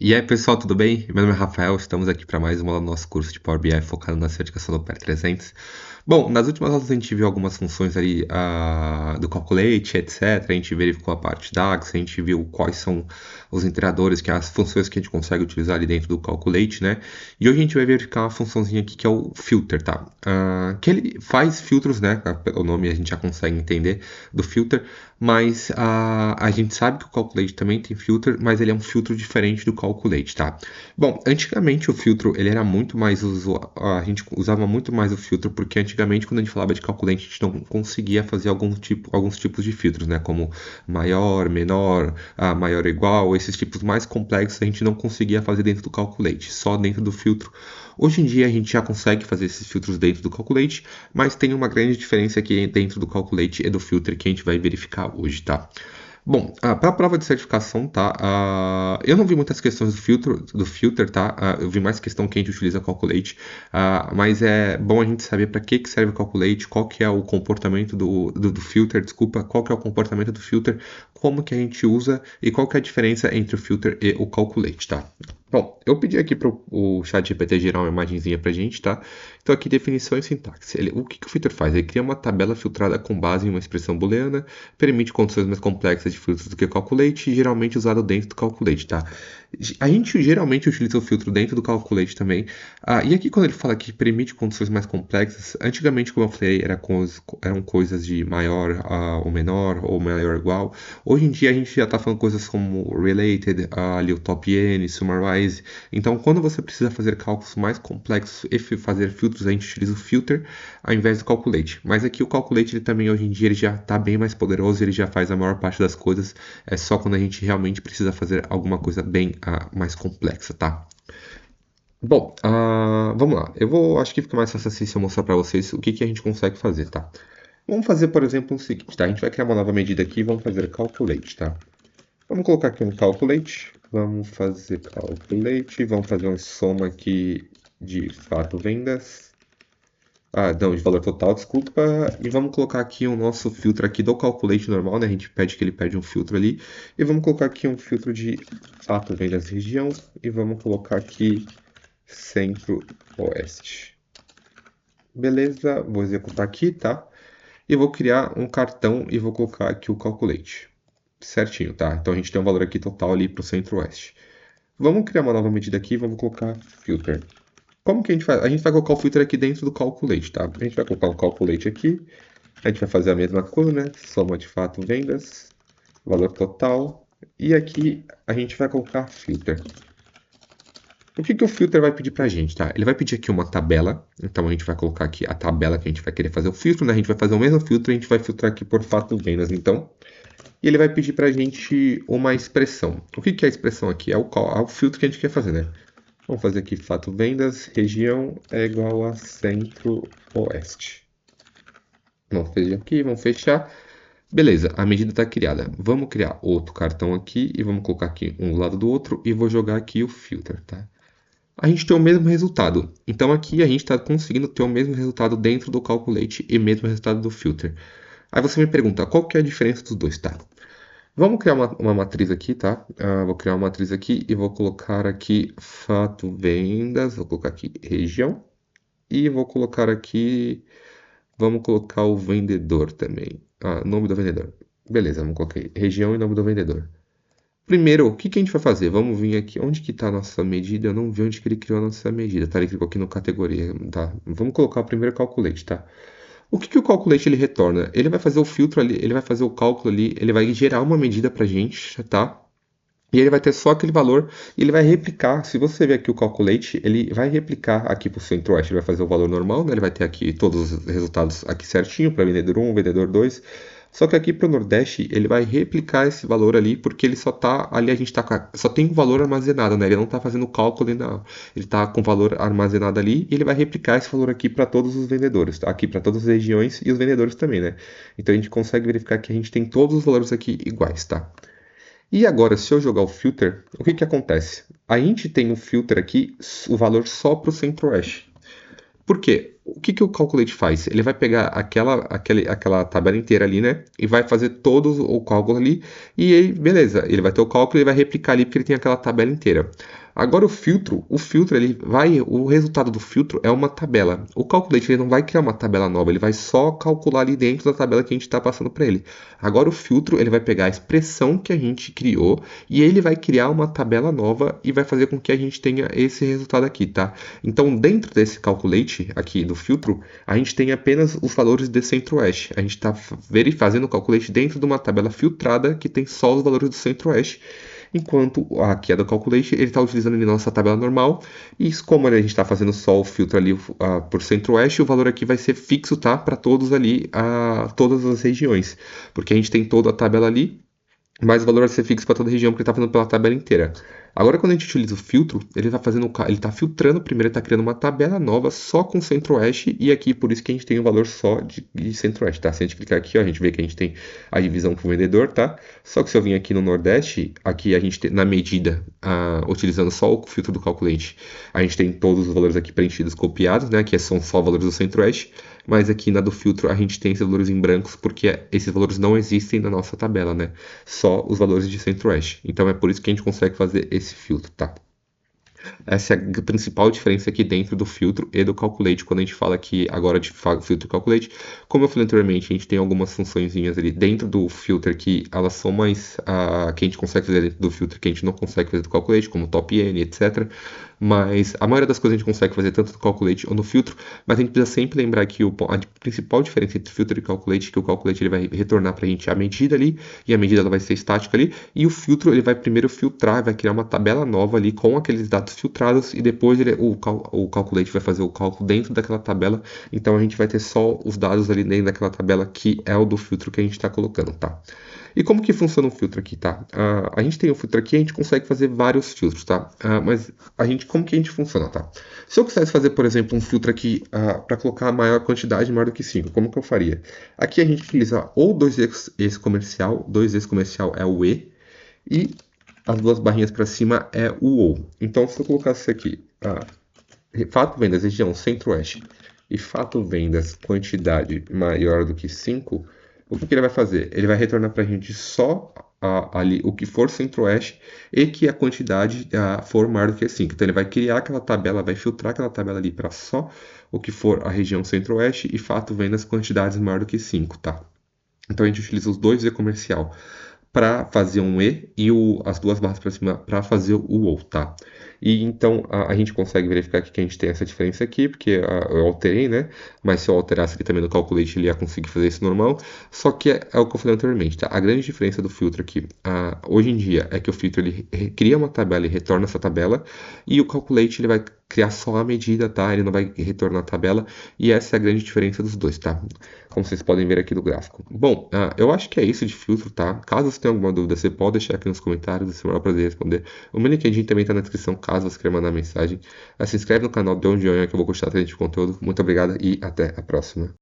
E aí, pessoal, tudo bem? Meu nome é Rafael, estamos aqui para mais uma aula do nosso curso de Power BI focado na certificação do PER 300. Bom, nas últimas aulas a gente viu algumas funções ali do Calculate, etc. A gente verificou a parte DAX, a gente viu quais são os integradores, que é as funções que a gente consegue utilizar ali dentro do Calculate, né? E hoje a gente vai verificar uma funçãozinha aqui que é o Filter, tá? Que ele faz filtros, né? Pelo nome a gente já consegue entender do Filter, mas a gente sabe que o Calculate também tem filter, mas ele é um filtro diferente do Calculate, tá? Bom, antigamente o filtro ele era muito mais a gente usava muito mais o filtro porque antigamente quando a gente falava de Calculate a gente não conseguia fazer alguns tipos de filtros, né? Como maior, menor, maior ou igual, esses tipos mais complexos a gente não conseguia fazer dentro do Calculate, só dentro do filtro. Hoje em dia a gente já consegue fazer esses filtros dentro do Calculate, mas tem uma grande diferença aqui dentro do Calculate e do filter que a gente vai verificar hoje, tá? Bom, para a prova de certificação, tá? Eu não vi muitas questões do filter, tá? Eu vi mais questão que a gente utiliza Calculate, mas é bom a gente saber para que serve o Calculate, qual que é o comportamento do filter, desculpa, qual que é o comportamento do filter, como que a gente usa e qual que é a diferença entre o filter e o Calculate, tá? Bom, eu pedi aqui para o ChatGPT gerar uma imagenzinha para a gente, tá? Então aqui definição e sintaxe. O que o filter faz? Ele cria uma tabela filtrada com base em uma expressão booleana, permite condições mais complexas de filtros do que o Calculate, geralmente usado dentro do Calculate, tá? A gente geralmente utiliza o filtro dentro do Calculate também. E aqui quando ele fala que permite condições mais complexas, antigamente, como eu falei, eram coisas de maior ou menor, ou maior ou igual. Hoje em dia a gente já está falando coisas como related, ali o top n, summarize. Então, quando você precisa fazer cálculos mais complexos e fazer filtros, a gente utiliza o filter ao invés do calculate. Mas aqui o calculate ele também hoje em dia ele já está bem mais poderoso, ele já faz a maior parte das coisas. É só quando a gente realmente precisa fazer alguma coisa bem mais complexa, tá? Bom, vamos lá. Acho que fica mais fácil assim se eu mostrar para vocês o que a gente consegue fazer, tá? Vamos fazer, por exemplo, o seguinte, tá? A gente vai criar uma nova medida aqui e vamos fazer calculate, tá? Vamos colocar aqui um calculate. Vamos fazer calculate. Vamos fazer uma soma aqui de fato vendas. Não, de valor total, desculpa. E vamos colocar aqui o nosso filtro aqui do calculate normal, né? A gente pede que ele pede um filtro ali. E vamos colocar aqui um filtro de fato vendas região. E vamos colocar aqui centro-oeste. Beleza, vou executar aqui, tá? E vou criar um cartão e vou colocar aqui o calculate. Certinho, tá? Então a gente tem um valor aqui total ali para o centro-oeste. Vamos criar uma nova medida aqui e vamos colocar filter. Como que a gente faz? A gente vai colocar o filter aqui dentro do calculate, tá? A gente vai colocar um calculate aqui. A gente vai fazer a mesma coisa, né? Soma de fato vendas, valor total. E aqui a gente vai colocar filter. O que o filter vai pedir pra gente, tá? Ele vai pedir aqui uma tabela. Então a gente vai colocar aqui a tabela que a gente vai querer fazer o filtro, né? A gente vai fazer o mesmo filtro e a gente vai filtrar aqui por fato vendas, então. E ele vai pedir para a gente uma expressão. O que é a expressão aqui? É o filtro que a gente quer fazer, né? Vamos fazer aqui fato vendas, região é igual a centro-oeste. Vamos fazer aqui, vamos fechar. Beleza, a medida está criada. Vamos criar outro cartão aqui e vamos colocar aqui um do lado do outro e vou jogar aqui o filter, tá? A gente tem o mesmo resultado. Então aqui a gente está conseguindo ter o mesmo resultado dentro do calculate e mesmo resultado do filter. Aí você me pergunta, qual que é a diferença dos dois, tá? Vamos criar uma matriz aqui, tá? Vou criar uma matriz aqui e vou colocar aqui fato vendas, vou colocar aqui região e vou colocar aqui, vamos colocar o vendedor também, nome do vendedor. Beleza, vamos colocar aí, região e nome do vendedor. Primeiro, o que a gente vai fazer? Vamos vir aqui, onde que está a nossa medida? Eu não vi onde que ele criou a nossa medida, tá? Ele clicou aqui no categoria, tá? Vamos colocar o primeiro calculate, tá? O que o calculate ele retorna? Ele vai fazer o filtro ali, ele vai fazer o cálculo ali, ele vai gerar uma medida pra gente, tá? E ele vai ter só aquele valor e ele vai replicar. Se você ver aqui o calculate, ele vai replicar aqui para o centro-oeste. Ele vai fazer o valor normal, né? Ele vai ter aqui todos os resultados aqui certinho para vendedor 1, vendedor 2. Só que aqui para o Nordeste, ele vai replicar esse valor ali, porque ele só tá ali, a gente tá só tem o valor armazenado, né? Ele não está fazendo o cálculo, não. Ele está com o valor armazenado ali e ele vai replicar esse valor aqui para todos os vendedores, tá? Aqui para todas as regiões e os vendedores também, né? Então a gente consegue verificar que a gente tem todos os valores aqui iguais, tá? E agora, se eu jogar o filter, o que acontece? A gente tem um filter aqui, o valor só para o centro-oeste. Por quê? O que o Calculate faz? Ele vai pegar aquela tabela inteira ali, né? E vai fazer todo o cálculo ali. E aí, beleza, ele vai ter o cálculo e vai replicar ali porque ele tem aquela tabela inteira. Agora o filtro o resultado do filtro é uma tabela. O Calculate ele não vai criar uma tabela nova, ele vai só calcular ali dentro da tabela que a gente está passando para ele. Agora o filtro ele vai pegar a expressão que a gente criou e ele vai criar uma tabela nova e vai fazer com que a gente tenha esse resultado aqui, tá? Então dentro desse Calculate aqui do filtro, a gente tem apenas os valores de Centro-Oeste. A gente está fazendo o Calculate dentro de uma tabela filtrada que tem só os valores do Centro-Oeste. Enquanto aqui é do Calculate, ele está utilizando ali nossa tabela normal. E como a gente está fazendo só o filtro ali por Centro-Oeste, o valor aqui vai ser fixo, tá? Para todos ali, todas as regiões. Porque a gente tem toda a tabela ali, mas o valor vai ser fixo para toda a região, porque ele está fazendo pela tabela inteira. Agora, quando a gente utiliza o filtro, ele está filtrando primeiro, ele está criando uma tabela nova só com Centro-Oeste, e aqui por isso que a gente tem um valor só de Centro-Oeste, tá? Se a gente clicar aqui, ó, a gente vê que a gente tem a divisão por vendedor, tá? Só que se eu vim aqui no Nordeste, aqui a gente tem, na medida, utilizando só o filtro do Calculate, a gente tem todos os valores aqui preenchidos, copiados, né? Aqui são só valores do Centro-Oeste, mas aqui na do filtro a gente tem esses valores em brancos, porque esses valores não existem na nossa tabela, né? Só os valores de Centro-Oeste. Então é por isso que a gente consegue fazer esse filtro, tá? Essa é a principal diferença aqui dentro do filtro e do Calculate, quando a gente fala aqui agora de filtro e Calculate. Como eu falei anteriormente, a gente tem algumas funçõezinhas ali dentro do filtro que elas são mais que a gente consegue fazer dentro do filtro que a gente não consegue fazer do Calculate, como top N, etc. Mas a maioria das coisas a gente consegue fazer tanto no Calculate ou no filtro, mas a gente precisa sempre lembrar que a principal diferença entre filtro e Calculate é que o Calculate ele vai retornar para a gente a medida ali, e a medida ela vai ser estática ali, e o filtro ele vai primeiro filtrar, vai criar uma tabela nova ali com aqueles dados filtrados, e depois o Calculate vai fazer o cálculo dentro daquela tabela, então a gente vai ter só os dados ali dentro daquela tabela que é o do filtro que a gente está colocando, tá? E como que funciona o filtro aqui, tá? A gente tem o filtro aqui, a gente consegue fazer vários filtros, tá? Mas como que a gente funciona, tá? Se eu quisesse fazer, por exemplo, um filtro aqui para colocar a maior quantidade, maior do que 5, como que eu faria? Aqui a gente utiliza ou 2 comercial, 2 comercial é o e as duas barrinhas para cima é o ou. Então, se eu colocasse isso aqui, fato vendas região Centro-Oeste e fato vendas quantidade maior do que 5, o que ele vai fazer? Ele vai retornar para a gente só ali o que for Centro-Oeste e que a quantidade for maior do que 5. Então ele vai criar aquela tabela, vai filtrar aquela tabela ali para só o que for a região Centro-Oeste e fato vendas quantidades maior do que 5, tá? Então a gente utiliza os dois comercial para fazer um e as duas barras para cima para fazer o ou, tá? E então a gente consegue verificar aqui que a gente tem essa diferença aqui, porque eu alterei, né? Mas se eu alterasse aqui também no Calculate, ele ia conseguir fazer isso normal. Só que é o que eu falei anteriormente, tá? A grande diferença do filtro aqui, hoje em dia, é que o filtro ele cria uma tabela e retorna essa tabela, e o Calculate ele vai criar só a medida, tá? Ele não vai retornar a tabela, e essa é a grande diferença dos dois, tá? Como vocês podem ver aqui do gráfico. Bom, eu acho que é isso de filtro, tá? Caso você tenha alguma dúvida, você pode deixar aqui nos comentários, vai ser o maior prazer responder. O meu LinkedIn também está na descrição, caso você queira mandar mensagem. Se inscreve no canal, dê um joinha que eu vou gostar de conteúdo. Muito obrigado e até a próxima.